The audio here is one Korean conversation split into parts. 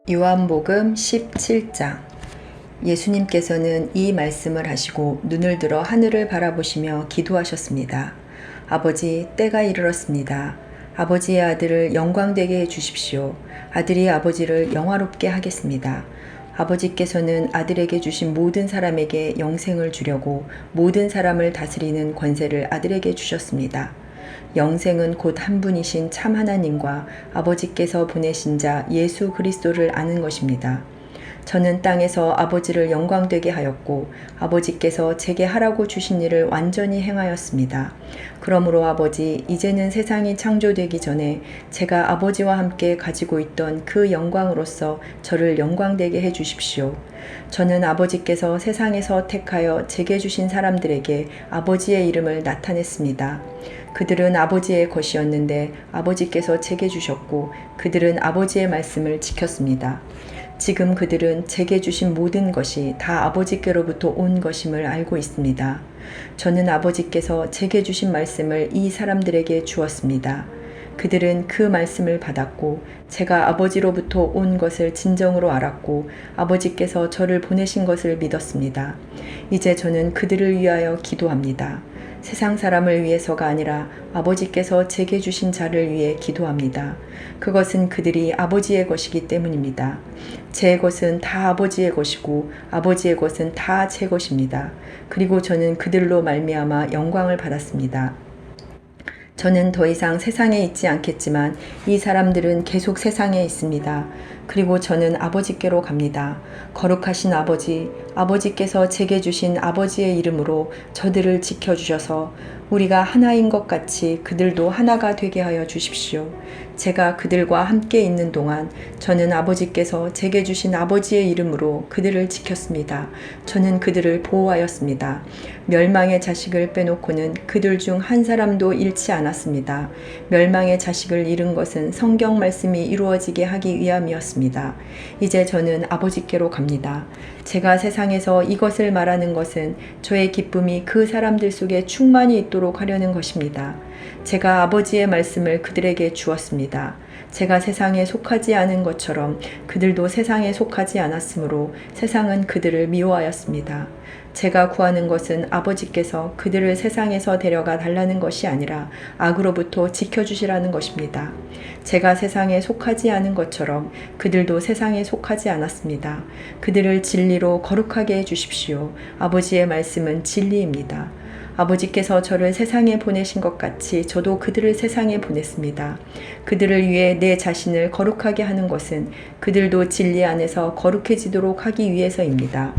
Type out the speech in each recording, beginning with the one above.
요한복음 17장. 예수님께서는 이 말씀을 하시고 눈을 들어 하늘을 바라보시며 기도하셨습니다. 아버지, 때가 이르렀습니다. 아버지의 아들을 영광되게 해주십시오. 아들이 아버지를 영화롭게 하겠습니다. 아버지께서는 아들에게 주신 모든 사람에게 영생을 주려고 모든 사람을 다스리는 권세를 아들에게 주셨습니다. 영생은 곧 한 분이신 참 하나님과 아버지께서 보내신 자 예수 그리스도를 아는 것입니다. 저는 땅에서 아버지를 영광되게 하였고 아버지께서 제게 하라고 주신 일을 완전히 행하였습니다. 그러므로 아버지, 이제는 세상이 창조되기 전에 제가 아버지와 함께 가지고 있던 그 영광으로서 저를 영광되게 해 주십시오. 저는 아버지께서 세상에서 택하여 제게 주신 사람들에게 아버지의 이름을 나타냈습니다. 그들은 아버지의 것이었는데 아버지께서 제게 주셨고 그들은 아버지의 말씀을 지켰습니다. 지금 그들은 제게 주신 모든 것이 다 아버지께로부터 온 것임을 알고 있습니다. 저는 아버지께서 제게 주신 말씀을 이 사람들에게 주었습니다. 그들은 그 말씀을 받았고 제가 아버지로부터 온 것을 진정으로 알았고 아버지께서 저를 보내신 것을 믿었습니다. 이제 저는 그들을 위하여 기도합니다. 세상 사람을 위해서가 아니라 아버지께서 제게 주신 자를 위해 기도합니다. 그것은 그들이 아버지의 것이기 때문입니다. 제 것은 다 아버지의 것이고 아버지의 것은 다 제 것입니다. 그리고 저는 그들로 말미암아 영광을 받았습니다. 저는 더 이상 세상에 있지 않겠지만 이 사람들은 계속 세상에 있습니다. 그리고 저는 아버지께로 갑니다. 거룩하신 아버지, 아버지께서 제게 주신 아버지의 이름으로 저들을 지켜주셔서 우리가 하나인 것 같이 그들도 하나가 되게 하여 주십시오. 제가 그들과 함께 있는 동안 저는 아버지께서 제게 주신 아버지의 이름으로 그들을 지켰습니다. 저는 그들을 보호하였습니다. 멸망의 자식을 빼놓고는 그들 중 한 사람도 잃지 않았습니다. 멸망의 자식을 잃은 것은 성경 말씀이 이루어지게 하기 위함이었습니다. 이제 저는 아버지께로 갑니다. 제가 세상에서 이것을 말하는 것은 저의 기쁨이 그 사람들 속에 충만히 있도록 하려는 것입니다. 제가 아버지의 말씀을 그들에게 주었습니다. 제가 세상에 속하지 않은 것처럼 그들도 세상에 속하지 않았으므로 세상은 그들을 미워하였습니다. 제가 구하는 것은 아버지께서 그들을 세상에서 데려가 달라는 것이 아니라 악으로부터 지켜주시라는 것입니다. 제가 세상에 속하지 않은 것처럼 그들도 세상에 속하지 않았습니다. 그들을 진리로 거룩하게 해주십시오. 아버지의 말씀은 진리입니다. 아버지께서 저를 세상에 보내신 것 같이 저도 그들을 세상에 보냈습니다. 그들을 위해 내 자신을 거룩하게 하는 것은 그들도 진리 안에서 거룩해지도록 하기 위해서입니다.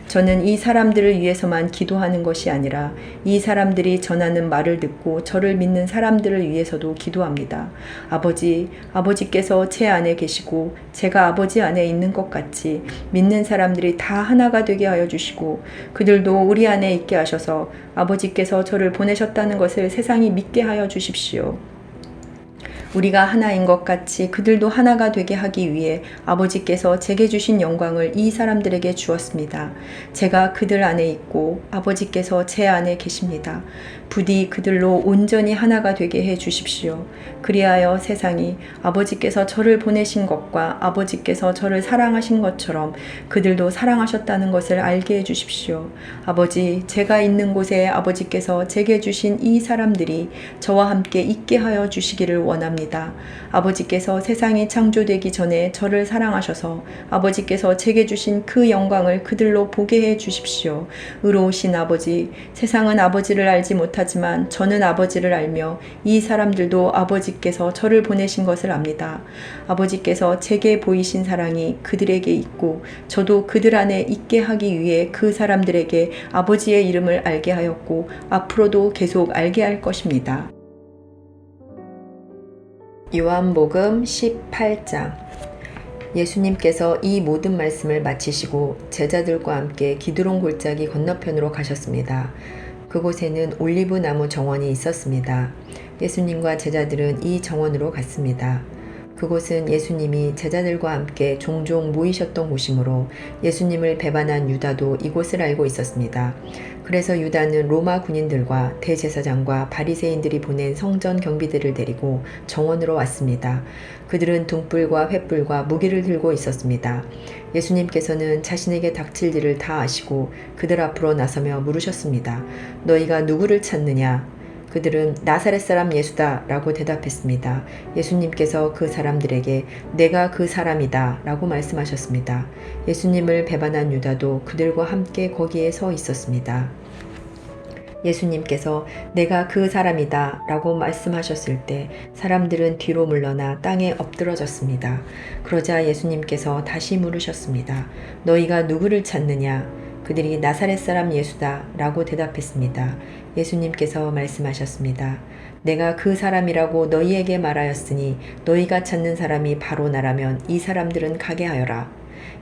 저는 이 사람들을 위해서만 기도하는 것이 아니라 이 사람들이 전하는 말을 듣고 저를 믿는 사람들을 위해서도 기도합니다. 아버지, 아버지께서 제 안에 계시고 제가 아버지 안에 있는 것 같이 믿는 사람들이 다 하나가 되게 하여 주시고 그들도 우리 안에 있게 하셔서 아버지께서 저를 보내셨다는 것을 세상이 믿게 하여 주십시오. 우리가 하나인 것 같이 그들도 하나가 되게 하기 위해 아버지께서 제게 주신 영광을 이 사람들에게 주었습니다. 제가 그들 안에 있고 아버지께서 제 안에 계십니다. 부디 그들로 온전히 하나가 되게 해 주십시오. 그리하여 세상이 아버지께서 저를 보내신 것과 아버지께서 저를 사랑하신 것처럼 그들도 사랑하셨다는 것을 알게 해 주십시오. 아버지, 제가 있는 곳에 아버지께서 제게 주신 이 사람들이 저와 함께 있게 하여 주시기를 원합니다. 아버지께서 세상이 창조되기 전에 저를 사랑하셔서 아버지께서 제게 주신 그 영광을 그들로 보게 해 주십시오. 의로우신 아버지, 세상은 아버지를 알지 못하지만 저는 아버지를 알며 이 사람들도 아버지께서 저를 보내신 것을 압니다. 아버지께서 제게 보이신 사랑이 그들에게 있고 저도 그들 안에 있게 하기 위해 그 사람들에게 아버지의 이름을 알게 하였고 앞으로도 계속 알게 할 것입니다. 요한복음 18장. 예수님께서 이 모든 말씀을 마치시고 제자들과 함께 기드론 골짜기 건너편으로 가셨습니다. 그곳에는 올리브나무 정원이 있었습니다. 예수님과 제자들은 이 정원으로 갔습니다. 그곳은 예수님이 제자들과 함께 종종 모이셨던 곳이므로 예수님을 배반한 유다도 이곳을 알고 있었습니다. 그래서 유다는 로마 군인들과 대제사장과 바리새인들이 보낸 성전 경비들을 데리고 정원으로 왔습니다. 그들은 등불과 횃불과 무기를 들고 있었습니다. 예수님께서는 자신에게 닥칠 일을 다 아시고 그들 앞으로 나서며 물으셨습니다. 너희가 누구를 찾느냐? 그들은 나사렛 사람 예수다 라고 대답했습니다. 예수님께서 그 사람들에게 내가 그 사람이다 라고 말씀하셨습니다. 예수님을 배반한 유다도 그들과 함께 거기에 서 있었습니다. 예수님께서 내가 그 사람이다 라고 말씀하셨을 때 사람들은 뒤로 물러나 땅에 엎드러졌습니다. 그러자 예수님께서 다시 물으셨습니다. 너희가 누구를 찾느냐? 그들이 나사렛 사람 예수다 라고 대답했습니다. 예수님께서 말씀하셨습니다. 내가 그 사람이라고 너희에게 말하였으니 너희가 찾는 사람이 바로 나라면 이 사람들은 가게 하여라.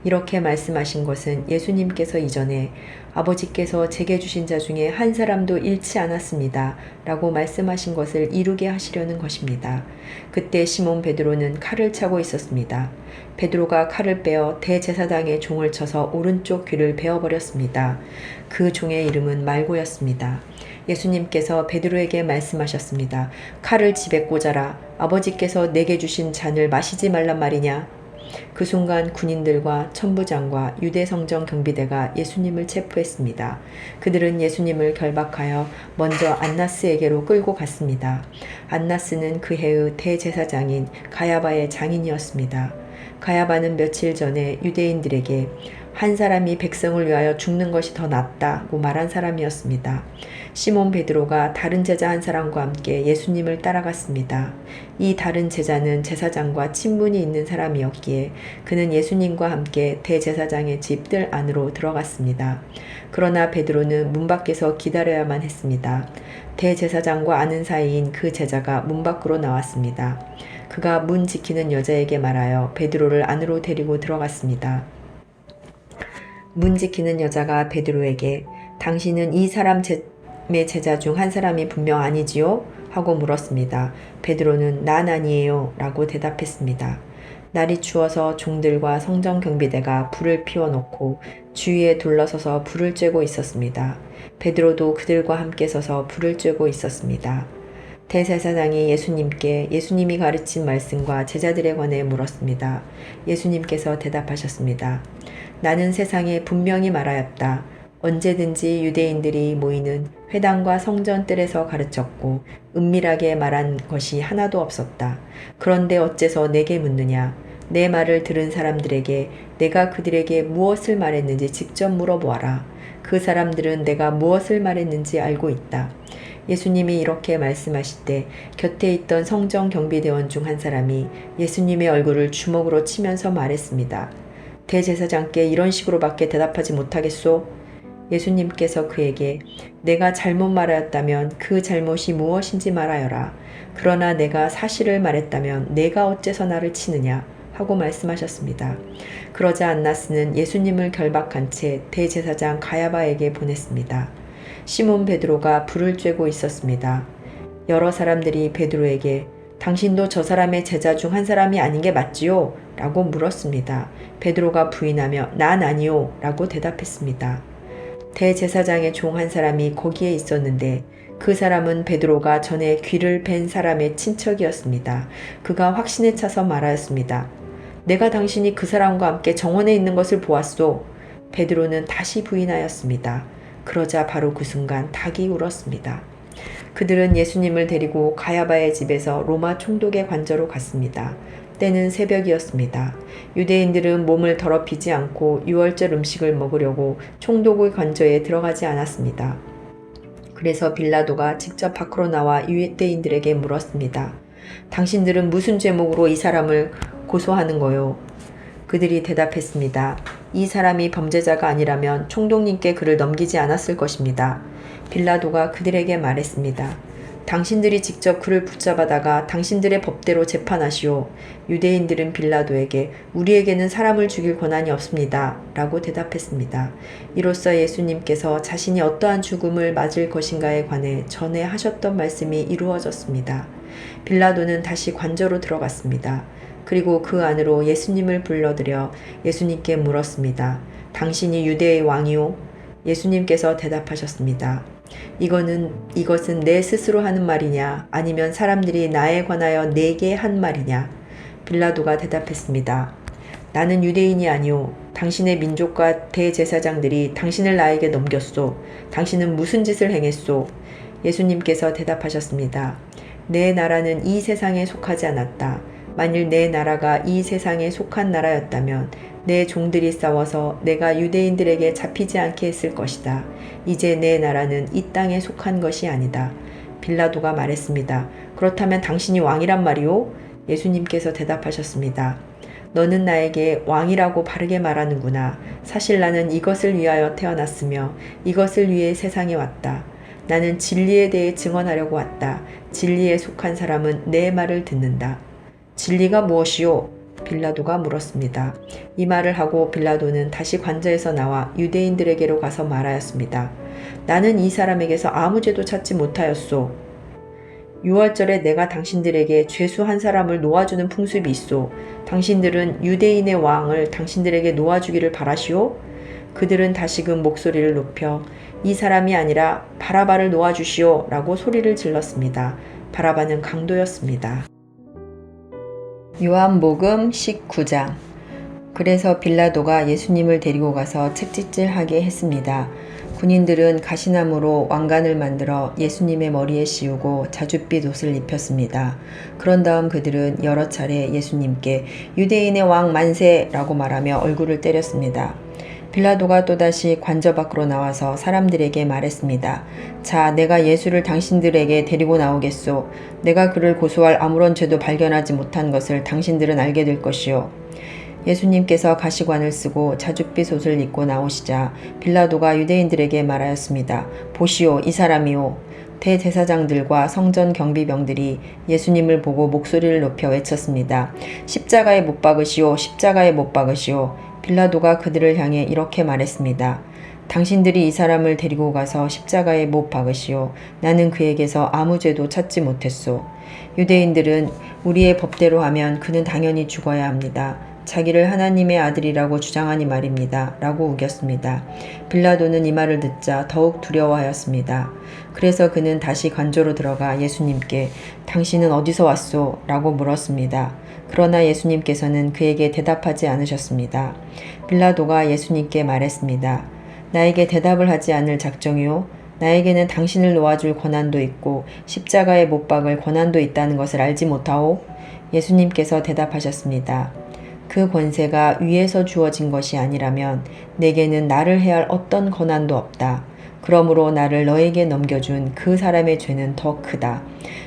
이렇게 말씀하신 것은 예수님께서 이전에 아버지께서 제게 주신 자 중에 한 사람도 잃지 않았습니다. 라고 말씀하신 것을 이루게 하시려는 것입니다. 그때 시몬 베드로는 칼을 차고 있었습니다. 베드로가 칼을 빼어 대제사장의 종을 쳐서 오른쪽 귀를 베어버렸습니다. 그 종의 이름은 말고였습니다. 예수님께서 베드로에게 말씀하셨습니다. 칼을 집에 꽂아라. 아버지께서 내게 주신 잔을 마시지 말란 말이냐? 그 순간 군인들과 천부장과 유대 성전 경비대가 예수님을 체포했습니다. 그들은 예수님을 결박하여 먼저 안나스에게로 끌고 갔습니다. 안나스는 그 해의 대제사장인 가야바의 장인이었습니다. 가야바는 며칠 전에 유대인들에게 한 사람이 백성을 위하여 죽는 것이 더 낫다고 말한 사람이었습니다. 시몬 베드로가 다른 제자 한 사람과 함께 예수님을 따라갔습니다. 이 다른 제자는 제사장과 친분이 있는 사람이었기에 그는 예수님과 함께 대제사장의 집 뜰 안으로 들어갔습니다. 그러나 베드로는 문 밖에서 기다려야만 했습니다. 대제사장과 아는 사이인 그 제자가 문 밖으로 나왔습니다. 그가 문 지키는 여자에게 말하여 베드로를 안으로 데리고 들어갔습니다. 문 지키는 여자가 베드로에게 당신은 이 사람의 제자 중 한 사람이 분명 아니지요? 하고 물었습니다. 베드로는 난 아니에요 라고 대답했습니다. 날이 추워서 종들과 성전 경비대가 불을 피워놓고 주위에 둘러서서 불을 쬐고 있었습니다. 베드로도 그들과 함께 서서 불을 쬐고 있었습니다. 대제사장이 예수님께 예수님이 가르친 말씀과 제자들에 관해 물었습니다. 예수님께서 대답하셨습니다. 나는 세상에 분명히 말하였다. 언제든지 유대인들이 모이는 회당과 성전 뜰에서 가르쳤고 은밀하게 말한 것이 하나도 없었다. 그런데 어째서 내게 묻느냐? 내 말을 들은 사람들에게 내가 그들에게 무엇을 말했는지 직접 물어보아라. 그 사람들은 내가 무엇을 말했는지 알고 있다. 예수님이 이렇게 말씀하실 때 곁에 있던 성전 경비대원 중 한 사람이 예수님의 얼굴을 주먹으로 치면서 말했습니다. 대제사장께 이런 식으로밖에 대답하지 못하겠소? 예수님께서 그에게 내가 잘못 말하였다면 그 잘못이 무엇인지 말하여라. 그러나 내가 사실을 말했다면 내가 어째서 나를 치느냐? 하고 말씀하셨습니다. 그러자 안나스는 예수님을 결박한 채 대제사장 가야바에게 보냈습니다. 시몬 베드로가 불을 쬐고 있었습니다. 여러 사람들이 베드로에게 당신도 저 사람의 제자 중 한 사람이 아닌 게 맞지요? 라고 물었습니다. 베드로가 부인하며 난 아니요 라고 대답했습니다. 대제사장의 종 한 사람이 거기에 있었는데 그 사람은 베드로가 전에 귀를 벤 사람의 친척이었습니다. 그가 확신에 차서 말하였습니다. 내가 당신이 그 사람과 함께 정원에 있는 것을 보았소. 베드로는 다시 부인하였습니다. 그러자 바로 그 순간 닭이 울었습니다. 그들은 예수님을 데리고 가야바의 집에서 로마 총독의 관저로 갔습니다. 때는 새벽이었습니다. 유대인들은 몸을 더럽히지 않고 유월절 음식을 먹으려고 총독의 관저에 들어가지 않았습니다. 그래서 빌라도가 직접 밖으로 나와 유대인들에게 물었습니다. 당신들은 무슨 제목으로 이 사람을 고소하는 거요? 그들이 대답했습니다. 이 사람이 범죄자가 아니라면 총독님께 그를 넘기지 않았을 것입니다. 빌라도가 그들에게 말했습니다. 당신들이 직접 그를 붙잡아다가 당신들의 법대로 재판하시오. 유대인들은 빌라도에게 우리에게는 사람을 죽일 권한이 없습니다. 라고 대답했습니다. 이로써 예수님께서 자신이 어떠한 죽음을 맞을 것인가에 관해 전에 하셨던 말씀이 이루어졌습니다. 빌라도는 다시 관저로 들어갔습니다. 그리고 그 안으로 예수님을 불러들여 예수님께 물었습니다. 당신이 유대의 왕이요? 예수님께서 대답하셨습니다. 이것은 내 스스로 하는 말이냐? 아니면 사람들이 나에 관하여 내게 한 말이냐? 빌라도가 대답했습니다. 나는 유대인이 아니오. 당신의 민족과 대제사장들이 당신을 나에게 넘겼소. 당신은 무슨 짓을 행했소? 예수님께서 대답하셨습니다. 내 나라는 이 세상에 속하지 않았다. 만일 내 나라가 이 세상에 속한 나라였다면 내 종들이 싸워서 내가 유대인들에게 잡히지 않게 했을 것이다. 이제 내 나라는 이 땅에 속한 것이 아니다. 빌라도가 말했습니다. 그렇다면 당신이 왕이란 말이오? 예수님께서 대답하셨습니다. 너는 나에게 왕이라고 바르게 말하는구나. 사실 나는 이것을 위하여 태어났으며 이것을 위해 세상에 왔다. 나는 진리에 대해 증언하려고 왔다. 진리에 속한 사람은 내 말을 듣는다. 진리가 무엇이요? 빌라도가 물었습니다. 이 말을 하고 빌라도는 다시 관저에서 나와 유대인들에게로 가서 말하였습니다. 나는 이 사람에게서 아무 죄도 찾지 못하였소. 유월절에 내가 당신들에게 죄수 한 사람을 놓아주는 풍습이 있소. 당신들은 유대인의 왕을 당신들에게 놓아주기를 바라시오? 그들은 다시금 목소리를 높여 이 사람이 아니라 바라바를 놓아주시오 라고 소리를 질렀습니다. 바라바는 강도였습니다. 요한복음 19장. 그래서 빌라도가 예수님을 데리고 가서 채찍질하게 했습니다. 군인들은 가시나무로 왕관을 만들어 예수님의 머리에 씌우고 자줏빛 옷을 입혔습니다. 그런 다음 그들은 여러 차례 예수님께 유대인의 왕 만세라고 말하며 얼굴을 때렸습니다. 빌라도가 또다시 관저 밖으로 나와서 사람들에게 말했습니다. 자, 내가 예수를 당신들에게 데리고 나오겠소. 내가 그를 고소할 아무런 죄도 발견하지 못한 것을 당신들은 알게 될 것이요. 예수님께서 가시관을 쓰고 자줏빛 옷을 입고 나오시자 빌라도가 유대인들에게 말하였습니다. 보시오, 이 사람이오. 대제사장들과 성전 경비병들이 예수님을 보고 목소리를 높여 외쳤습니다. 십자가에 못 박으시오, 십자가에 못 박으시오. 빌라도가 그들을 향해 이렇게 말했습니다. 당신들이 이 사람을 데리고 가서 십자가에 못 박으시오. 나는 그에게서 아무 죄도 찾지 못했소. 유대인들은 우리의 법대로 하면 그는 당연히 죽어야 합니다. 자기를 하나님의 아들이라고 주장하니 말입니다. 라고 우겼습니다. 빌라도는 이 말을 듣자 더욱 두려워하였습니다. 그래서 그는 다시 관저로 들어가 예수님께 당신은 어디서 왔소? 라고 물었습니다. 그러나 예수님께서는 그에게 대답하지 않으셨습니다. 빌라도가 예수님께 말했습니다. 나에게 대답을 하지 않을 작정이요? 나에게는 당신을 놓아줄 권한도 있고 십자가에 못 박을 권한도 있다는 것을 알지 못하오? 예수님께서 대답하셨습니다. 그 권세가 위에서 주어진 것이 아니라면 내게는 나를 해할 어떤 권한도 없다. 그러므로 나를 너에게 넘겨준 그 사람의 죄는 더 크다.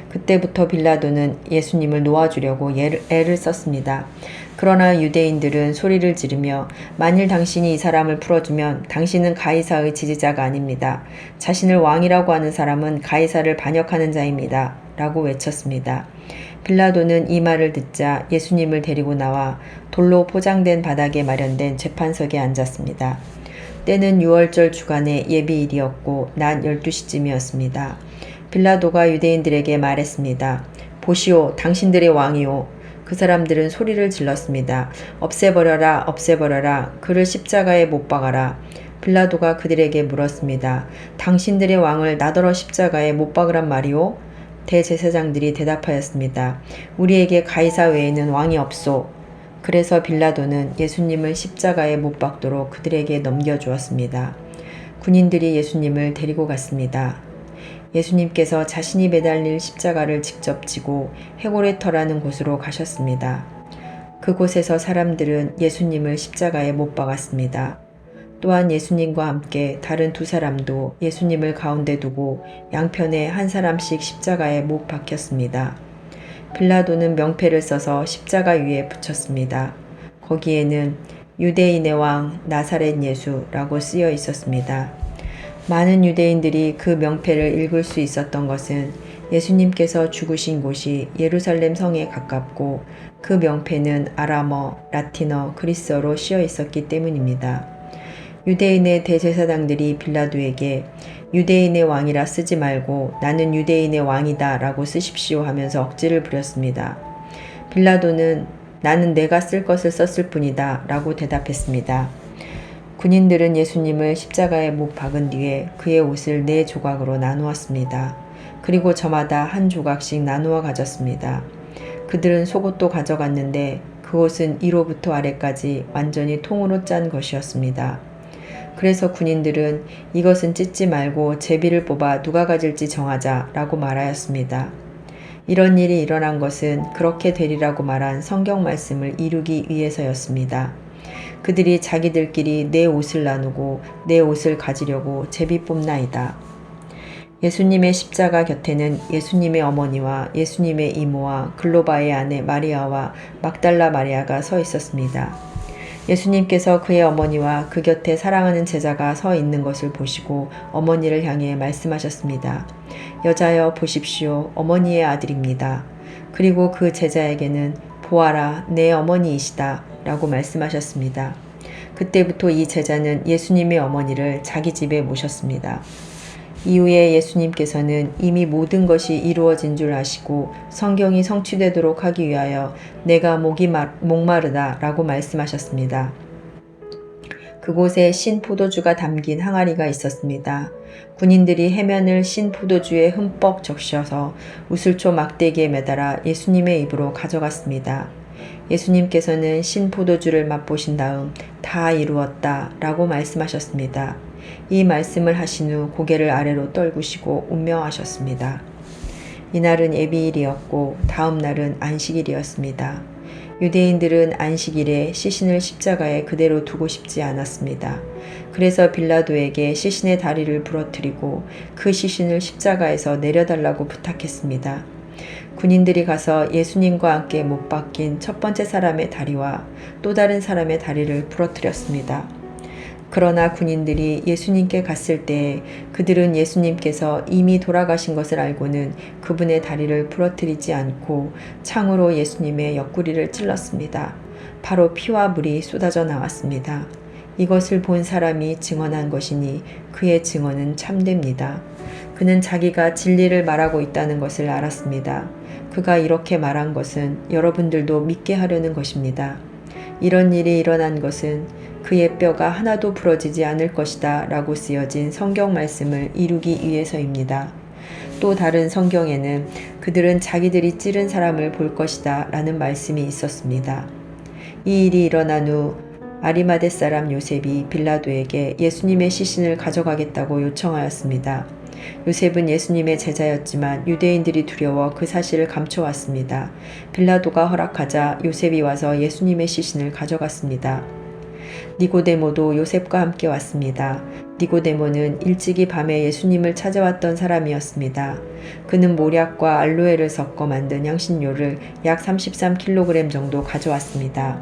그때부터 빌라도는 예수님을 놓아주려고 애를 썼습니다. 그러나 유대인들은 소리를 지르며 만일 당신이 이 사람을 풀어주면 당신은 가이사의 지지자가 아닙니다. 자신을 왕이라고 하는 사람은 가이사를 반역하는 자입니다. 라고 외쳤습니다. 빌라도는 이 말을 듣자 예수님을 데리고 나와 돌로 포장된 바닥에 마련된 재판석에 앉았습니다. 때는 유월절 주간의 예비일이었고 낮 12시쯤이었습니다. 빌라도가 유대인들에게 말했습니다. 보시오, 당신들의 왕이오. 그 사람들은 소리를 질렀습니다. 없애버려라, 없애버려라. 그를 십자가에 못 박아라. 빌라도가 그들에게 물었습니다. 당신들의 왕을 나더러 십자가에 못 박으란 말이오? 대제사장들이 대답하였습니다. 우리에게 가이사 외에는 왕이 없소. 그래서 빌라도는 예수님을 십자가에 못 박도록 그들에게 넘겨주었습니다. 군인들이 예수님을 데리고 갔습니다. 예수님께서 자신이 매달릴 십자가를 직접 지고 해고레터라는 곳으로 가셨습니다. 그곳에서 사람들은 예수님을 십자가에 못 박았습니다. 또한 예수님과 함께 다른 두 사람도 예수님을 가운데 두고 양편에 한 사람씩 십자가에 못 박혔습니다. 빌라도는 명패를 써서 십자가 위에 붙였습니다. 거기에는 유대인의 왕 나사렛 예수라고 쓰여 있었습니다. 많은 유대인들이 그 명패를 읽을 수 있었던 것은 예수님께서 죽으신 곳이 예루살렘 성에 가깝고 그 명패는 아람어, 라틴어, 그리스어로 씌어 있었기 때문입니다. 유대인의 대제사장들이 빌라도에게 유대인의 왕이라 쓰지 말고 나는 유대인의 왕이다 라고 쓰십시오 하면서 억지를 부렸습니다. 빌라도는 나는 내가 쓸 것을 썼을 뿐이다 라고 대답했습니다. 군인들은 예수님을 십자가에 못 박은 뒤에 그의 옷을 4조각으로 나누었습니다. 그리고 저마다 한 조각씩 나누어 가졌습니다. 그들은 속옷도 가져갔는데 그 옷은 위로부터 아래까지 완전히 통으로 짠 것이었습니다. 그래서 군인들은 이것은 찢지 말고 제비를 뽑아 누가 가질지 정하자 라고 말하였습니다. 이런 일이 일어난 것은 그렇게 되리라고 말한 성경 말씀을 이루기 위해서였습니다. 그들이 자기들끼리 내 옷을 나누고 내 옷을 가지려고 제비 뽑나이다. 예수님의 십자가 곁에는 예수님의 어머니와 예수님의 이모와 글로바의 아내 마리아와 막달라 마리아가 서 있었습니다. 예수님께서 그의 어머니와 그 곁에 사랑하는 제자가 서 있는 것을 보시고 어머니를 향해 말씀하셨습니다. 여자여 보십시오. 어머니의 아들입니다. 그리고 그 제자에게는 보아라 내 어머니이시다 라고 말씀하셨습니다. 그때부터 이 제자는 예수님의 어머니를 자기 집에 모셨습니다. 이후에 예수님께서는 이미 모든 것이 이루어진 줄 아시고 성경이 성취되도록 하기 위하여 내가 목마르다 라고 말씀하셨습니다. 그곳에 신 포도주가 담긴 항아리가 있었습니다. 군인들이 해면을 신 포도주에 흠뻑 적셔서 우슬초 막대기에 매달아 예수님의 입으로 가져갔습니다. 예수님께서는 신 포도주를 맛보신 다음 다 이루었다 라고 말씀하셨습니다. 이 말씀을 하신 후 고개를 아래로 떨구시고 운명하셨습니다. 이날은 예비일이었고 다음 날은 안식일이었습니다. 유대인들은 안식일에 시신을 십자가에 그대로 두고 싶지 않았습니다. 그래서 빌라도에게 시신의 다리를 부러뜨리고 그 시신을 십자가에서 내려달라고 부탁했습니다. 군인들이 가서 예수님과 함께 못 박힌 첫 번째 사람의 다리와 또 다른 사람의 다리를 부러뜨렸습니다. 그러나 군인들이 예수님께 갔을 때에 그들은 예수님께서 이미 돌아가신 것을 알고는 그분의 다리를 부러뜨리지 않고 창으로 예수님의 옆구리를 찔렀습니다. 바로 피와 물이 쏟아져 나왔습니다. 이것을 본 사람이 증언한 것이니 그의 증언은 참됩니다. 그는 자기가 진리를 말하고 있다는 것을 알았습니다. 그가 이렇게 말한 것은 여러분들도 믿게 하려는 것입니다. 이런 일이 일어난 것은 그의 뼈가 하나도 부러지지 않을 것이다 라고 쓰여진 성경 말씀을 이루기 위해서입니다. 또 다른 성경에는 그들은 자기들이 찌른 사람을 볼 것이다 라는 말씀이 있었습니다. 이 일이 일어난 후 아리마대 사람 요셉이 빌라도에게 예수님의 시신을 가져가겠다고 요청하였습니다. 요셉은 예수님의 제자였지만 유대인들이 두려워 그 사실을 감춰왔습니다. 빌라도가 허락하자 요셉이 와서 예수님의 시신을 가져갔습니다. 니고데모도 요셉과 함께 왔습니다. 니고데모는 일찍이 밤에 예수님을 찾아왔던 사람이었습니다. 그는 모략과 알로에를 섞어 만든 향신료를 약 33kg 정도 가져왔습니다.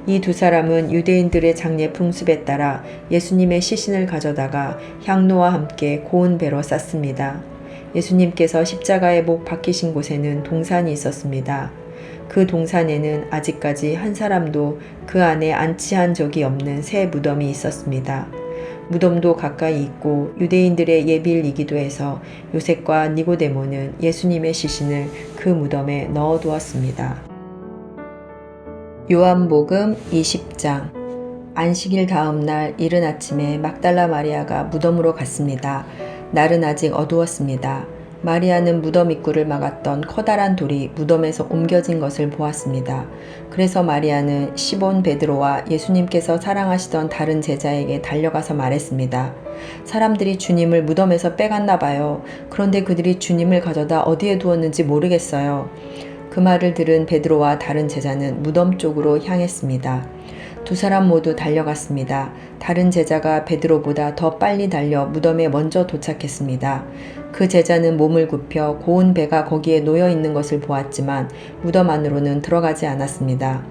이 두 사람은 유대인들의 장례 풍습에 따라 예수님의 시신을 가져다가 향로와 함께 고운 배로 쌌습니다. 예수님께서 십자가에 못 박히신 곳에는 동산이 있었습니다. 그 동산에는 아직까지 한 사람도 그 안에 안치한 적이 없는 새 무덤이 있었습니다. 무덤도 가까이 있고 유대인들의 예비일이기도 해서 요셉과 니고데모는 예수님의 시신을 그 무덤에 넣어두었습니다. 요한복음 20장. 안식일 다음 날 이른 아침에 막달라 마리아가 무덤으로 갔습니다. 날은 아직 어두웠습니다. 마리아는 무덤 입구를 막았던 커다란 돌이 무덤에서 옮겨진 것을 보았습니다. 그래서 마리아는 시몬 베드로와 예수님께서 사랑하시던 다른 제자에게 달려가서 말했습니다. 사람들이 주님을 무덤에서 빼갔나 봐요. 그런데 그들이 주님을 가져다 어디에 두었는지 모르겠어요. 그 말을 들은 베드로와 다른 제자는 무덤 쪽으로 향했습니다. 두 사람 모두 달려갔습니다. 다른 제자가 베드로보다 더 빨리 달려 무덤에 먼저 도착했습니다. 그 제자는 몸을 굽혀 고운 배가 거기에 놓여 있는 것을 보았지만 무덤 안으로는 들어가지 않았습니다.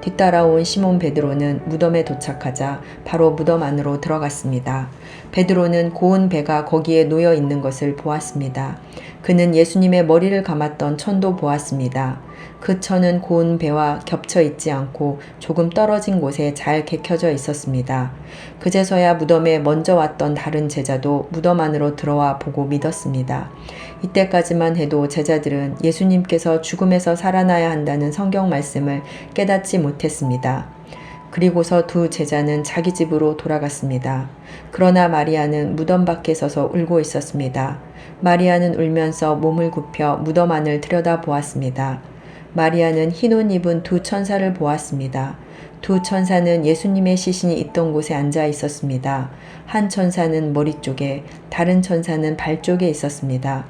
뒤따라온 시몬 베드로는 무덤에 도착하자 바로 무덤 안으로 들어갔습니다. 베드로는 고운 배가 거기에 놓여 있는 것을 보았습니다. 그는 예수님의 머리를 감았던 천도 보았습니다. 그 천은 고운 배와 겹쳐 있지 않고 조금 떨어진 곳에 잘 개켜져 있었습니다. 그제서야 무덤에 먼저 왔던 다른 제자도 무덤 안으로 들어와 보고 믿었습니다. 이때까지만 해도 제자들은 예수님께서 죽음에서 살아나야 한다는 성경 말씀을 깨닫지 못했습니다. 그리고서 두 제자는 자기 집으로 돌아갔습니다. 그러나 마리아는 무덤 밖에 서서 울고 있었습니다. 마리아는 울면서 몸을 굽혀 무덤 안을 들여다보았습니다. 마리아는 흰 옷 입은 두 천사를 보았습니다. 두 천사는 예수님의 시신이 있던 곳에 앉아 있었습니다. 한 천사는 머리 쪽에, 다른 천사는 발 쪽에 있었습니다.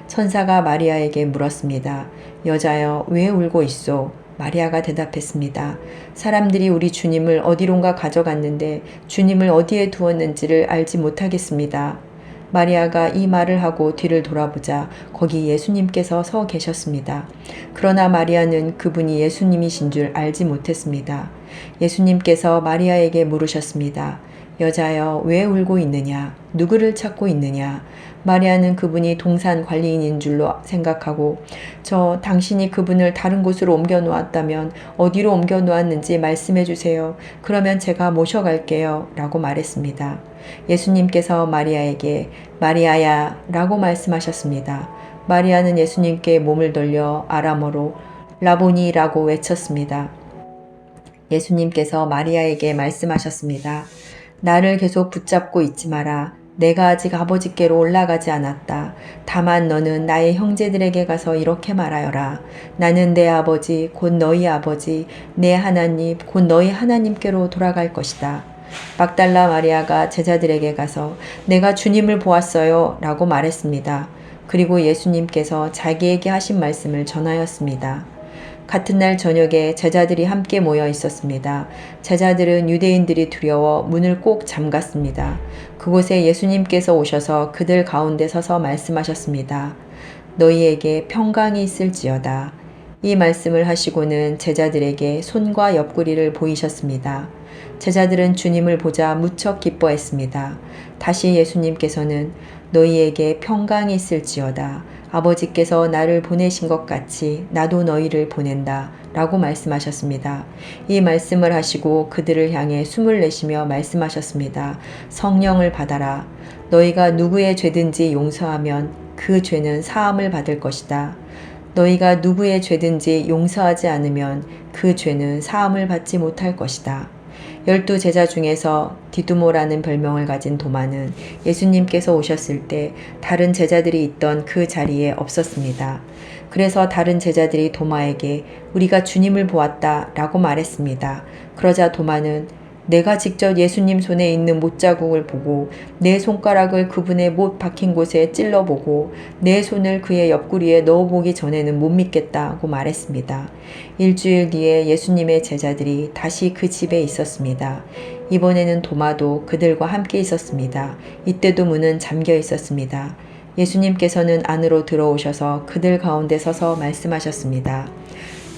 천사가 마리아에게 물었습니다. 여자여, 왜 울고 있소? 마리아가 대답했습니다. 사람들이 우리 주님을 어디론가 가져갔는데 주님을 어디에 두었는지를 알지 못하겠습니다. 마리아가 이 말을 하고 뒤를 돌아보자 거기 예수님께서 서 계셨습니다. 그러나 마리아는 그분이 예수님이신 줄 알지 못했습니다. 예수님께서 마리아에게 물으셨습니다. 여자여, 왜 울고 있느냐? 누구를 찾고 있느냐? 마리아는 그분이 동산 관리인인 줄로 생각하고 당신이 그분을 다른 곳으로 옮겨 놓았다면 어디로 옮겨 놓았는지 말씀해 주세요. 그러면 제가 모셔갈게요. 라고 말했습니다. 예수님께서 마리아에게 마리아야 라고 말씀하셨습니다. 마리아는 예수님께 몸을 돌려 아람어로 라보니라고 외쳤습니다. 예수님께서 마리아에게 말씀하셨습니다. 나를 계속 붙잡고 있지 마라. 내가 아직 아버지께로 올라가지 않았다. 다만 너는 나의 형제들에게 가서 이렇게 말하여라. 나는 내 아버지 곧 너희 아버지 내 하나님 곧 너희 하나님께로 돌아갈 것이다. 막달라 마리아가 제자들에게 가서 내가 주님을 보았어요 라고 말했습니다. 그리고 예수님께서 자기에게 하신 말씀을 전하였습니다. 같은 날 저녁에 제자들이 함께 모여 있었습니다. 제자들은 유대인들이 두려워 문을 꼭 잠갔습니다. 그곳에 예수님께서 오셔서 그들 가운데 서서 말씀하셨습니다. 너희에게 평강이 있을지어다. 이 말씀을 하시고는 제자들에게 손과 옆구리를 보이셨습니다. 제자들은 주님을 보자 무척 기뻐했습니다. 다시 예수님께서는 너희에게 평강이 있을지어다. 아버지께서 나를 보내신 것 같이 나도 너희를 보낸다 라고 말씀하셨습니다. 이 말씀을 하시고 그들을 향해 숨을 내쉬며 말씀하셨습니다. 성령을 받아라. 너희가 누구의 죄든지 용서하면 그 죄는 사함을 받을 것이다. 너희가 누구의 죄든지 용서하지 않으면 그 죄는 사함을 받지 못할 것이다. 12 제자 중에서 디두모라는 별명을 가진 도마는 예수님께서 오셨을 때 다른 제자들이 있던 그 자리에 없었습니다. 그래서 다른 제자들이 도마에게 우리가 주님을 보았다 라고 말했습니다. 그러자 도마는 내가 직접 예수님 손에 있는 못자국을 보고 내 손가락을 그분의 못 박힌 곳에 찔러보고 내 손을 그의 옆구리에 넣어보기 전에는 못 믿겠다고 말했습니다. 일주일 뒤에 예수님의 제자들이 다시 그 집에 있었습니다. 이번에는 도마도 그들과 함께 있었습니다. 이때도 문은 잠겨 있었습니다. 예수님께서는 안으로 들어오셔서 그들 가운데 서서 말씀하셨습니다.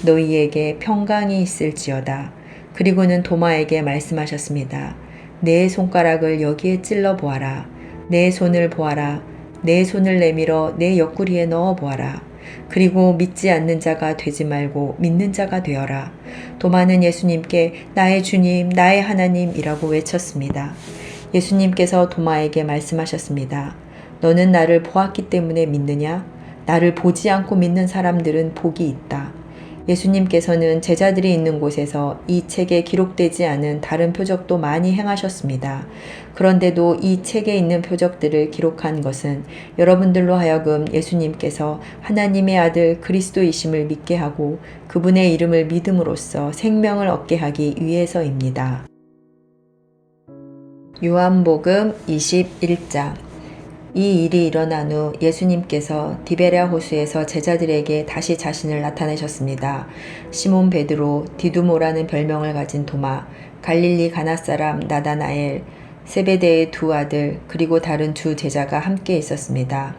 너희에게 평강이 있을지어다. 그리고는 도마에게 말씀하셨습니다. 내 손가락을 여기에 찔러 보아라. 내 손을 보아라. 내 손을 내밀어 내 옆구리에 넣어 보아라. 그리고 믿지 않는 자가 되지 말고 믿는 자가 되어라. 도마는 예수님께 나의 주님, 나의 하나님이라고 외쳤습니다. 예수님께서 도마에게 말씀하셨습니다. 너는 나를 보았기 때문에 믿느냐? 나를 보지 않고 믿는 사람들은 복이 있다. 예수님께서는 제자들이 있는 곳에서 이 책에 기록되지 않은 다른 표적도 많이 행하셨습니다. 그런데도 이 책에 있는 표적들을 기록한 것은 여러분들로 하여금 예수님께서 하나님의 아들 그리스도이심을 믿게 하고 그분의 이름을 믿음으로써 생명을 얻게 하기 위해서입니다. 요한복음 21장. 이 일이 일어난 후 예수님께서 디베랴 호수에서 제자들에게 다시 자신을 나타내셨습니다. 시몬 베드로, 디두모라는 별명을 가진 도마, 갈릴리 가나 사람 나다나엘, 세베대의 두 아들, 그리고 다른 두 제자가 함께 있었습니다.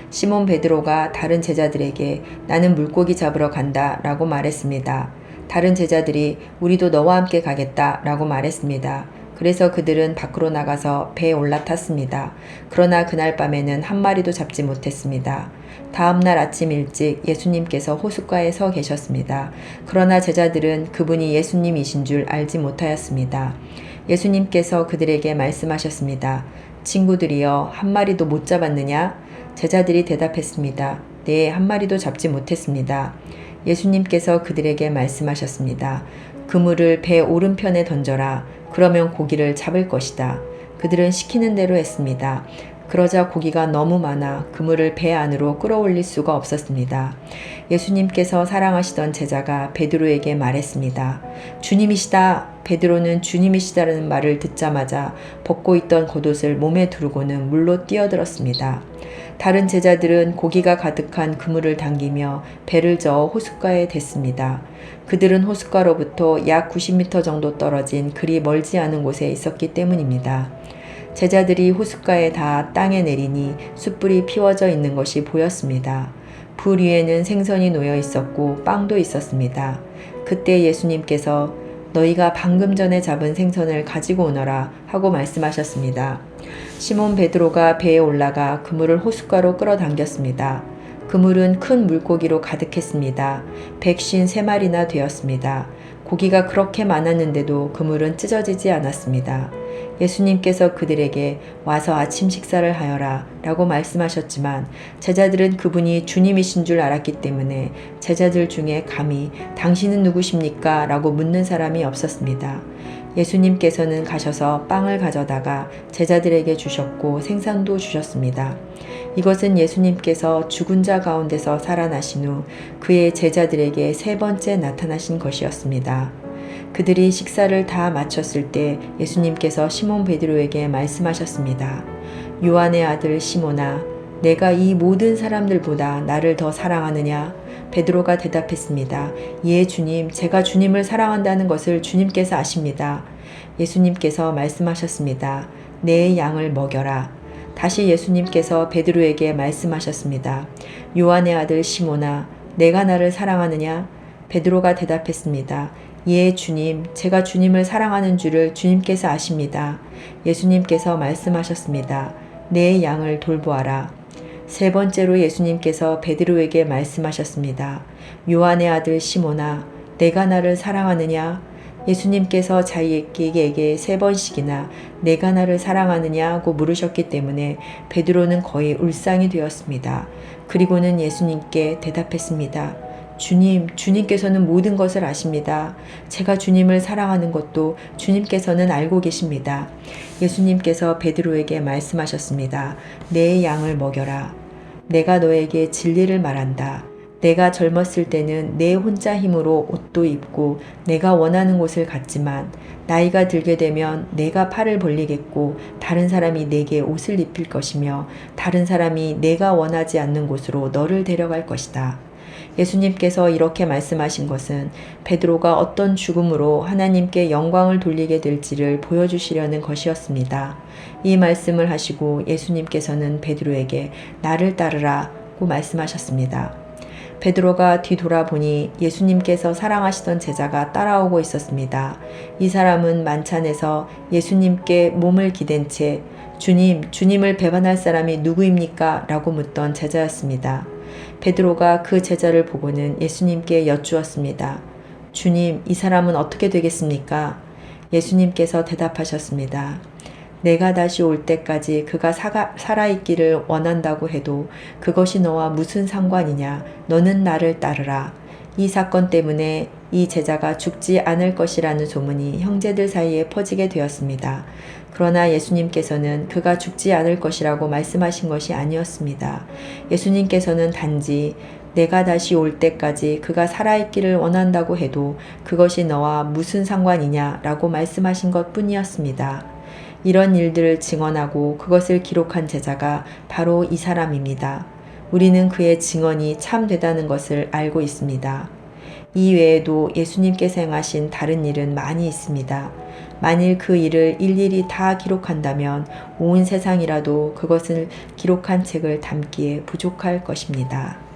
시몬 베드로가 다른 제자들에게 나는 물고기 잡으러 간다 라고 말했습니다. 다른 제자들이 우리도 너와 함께 가겠다 라고 말했습니다. 그래서 그들은 밖으로 나가서 배에 올라탔습니다. 그러나 그날 밤에는 한 마리도 잡지 못했습니다. 다음 날 아침 일찍 예수님께서 호숫가에 서 계셨습니다. 그러나 제자들은 그분이 예수님이신 줄 알지 못하였습니다. 예수님께서 그들에게 말씀하셨습니다. 친구들이여, 한 마리도 못 잡았느냐? 제자들이 대답했습니다. 네, 한 마리도 잡지 못했습니다. 예수님께서 그들에게 말씀하셨습니다. 그물을 배 오른편에 던져라. 그러면 고기를 잡을 것이다. 그들은 시키는 대로 했습니다. 그러자 고기가 너무 많아 그물을 배 안으로 끌어올릴 수가 없었습니다. 예수님께서 사랑하시던 제자가 베드로에게 말했습니다. 주님이시다. 베드로는 주님이시다라는 말을 듣자마자 벗고 있던 겉옷을 몸에 두르고는 물로 뛰어들었습니다. 다른 제자들은 고기가 가득한 그물을 당기며 배를 저어 호숫가에 댔습니다. 그들은 호숫가로부터 약 90m 정도 떨어진 그리 멀지 않은 곳에 있었기 때문입니다. 제자들이 호숫가에 닿아 땅에 내리니 숯불이 피워져 있는 것이 보였습니다. 불 위에는 생선이 놓여 있었고 빵도 있었습니다. 그때 예수님께서 너희가 방금 전에 잡은 생선을 가지고 오너라 하고 말씀하셨습니다. 시몬 베드로가 배에 올라가 그물을 호숫가로 끌어당겼습니다. 그물은 큰 물고기로 가득했습니다. 153마리나 되었습니다. 고기가 그렇게 많았는데도 그물은 찢어지지 않았습니다. 예수님께서 그들에게 와서 아침 식사를 하여라 라고 말씀하셨지만 제자들은 그분이 주님이신 줄 알았기 때문에 제자들 중에 감히 당신은 누구십니까? 라고 묻는 사람이 없었습니다. 예수님께서는 가셔서 빵을 가져다가 제자들에게 주셨고 생선도 주셨습니다. 이것은 예수님께서 죽은 자 가운데서 살아나신 후 그의 제자들에게 세 번째 나타나신 것이었습니다. 그들이 식사를 다 마쳤을 때 예수님께서 시몬 베드로에게 말씀하셨습니다. 요한의 아들 시몬아, 내가 이 모든 사람들보다 나를 더 사랑하느냐? 베드로가 대답했습니다. 예, 주님, 제가 주님을 사랑한다는 것을 주님께서 아십니다. 예수님께서 말씀하셨습니다. 내 양을 먹여라. 다시 예수님께서 베드로에게 말씀하셨습니다. 요한의 아들 시몬아, 내가 나를 사랑하느냐? 베드로가 대답했습니다. 예, 주님, 제가 주님을 사랑하는 줄을 주님께서 아십니다. 예수님께서 말씀하셨습니다. 내 양을 돌보아라. 세 번째로 예수님께서 베드로에게 말씀하셨습니다. 요한의 아들 시몬아, 내가 나를 사랑하느냐? 예수님께서 자기에게 세 번씩이나 내가 나를 사랑하느냐고 물으셨기 때문에 베드로는 거의 울상이 되었습니다. 그리고는 예수님께 대답했습니다. 주님께서는 모든 것을 아십니다. 제가 주님을 사랑하는 것도 주님께서는 알고 계십니다. 예수님께서 베드로에게 말씀하셨습니다. 내 양을 먹여라. 내가 너에게 진리를 말한다. 내가 젊었을 때는 내 혼자 힘으로 옷도 입고 내가 원하는 곳을 갔지만 나이가 들게 되면 내가 팔을 벌리겠고 다른 사람이 내게 옷을 입힐 것이며 다른 사람이 내가 원하지 않는 곳으로 너를 데려갈 것이다. 예수님께서 이렇게 말씀하신 것은 베드로가 어떤 죽음으로 하나님께 영광을 돌리게 될지를 보여주시려는 것이었습니다. 이 말씀을 하시고 예수님께서는 베드로에게 나를 따르라고 말씀하셨습니다. 베드로가 뒤돌아보니 예수님께서 사랑하시던 제자가 따라오고 있었습니다. 이 사람은 만찬에서 예수님께 몸을 기댄 채 주님을 배반할 사람이 누구입니까? 라고 묻던 제자였습니다. 베드로가 그 제자를 보고는 예수님께 여쭈었습니다. 주님, 이 사람은 어떻게 되겠습니까? 예수님께서 대답하셨습니다. 내가 다시 올 때까지 그가 살아있기를 원한다고 해도 그것이 너와 무슨 상관이냐? 너는 나를 따르라. 이 사건 때문에 이 제자가 죽지 않을 것이라는 소문이 형제들 사이에 퍼지게 되었습니다. 그러나 예수님께서는 그가 죽지 않을 것이라고 말씀하신 것이 아니었습니다. 예수님께서는 단지 내가 다시 올 때까지 그가 살아있기를 원한다고 해도 그것이 너와 무슨 상관이냐라고 말씀하신 것 뿐이었습니다. 이런 일들을 증언하고 그것을 기록한 제자가 바로 이 사람입니다. 우리는 그의 증언이 참되다는 것을 알고 있습니다. 이 외에도 예수님께서 행하신 다른 일은 많이 있습니다. 만일 그 일을 일일이 다 기록한다면 온 세상이라도 그것을 기록한 책을 담기에 부족할 것입니다.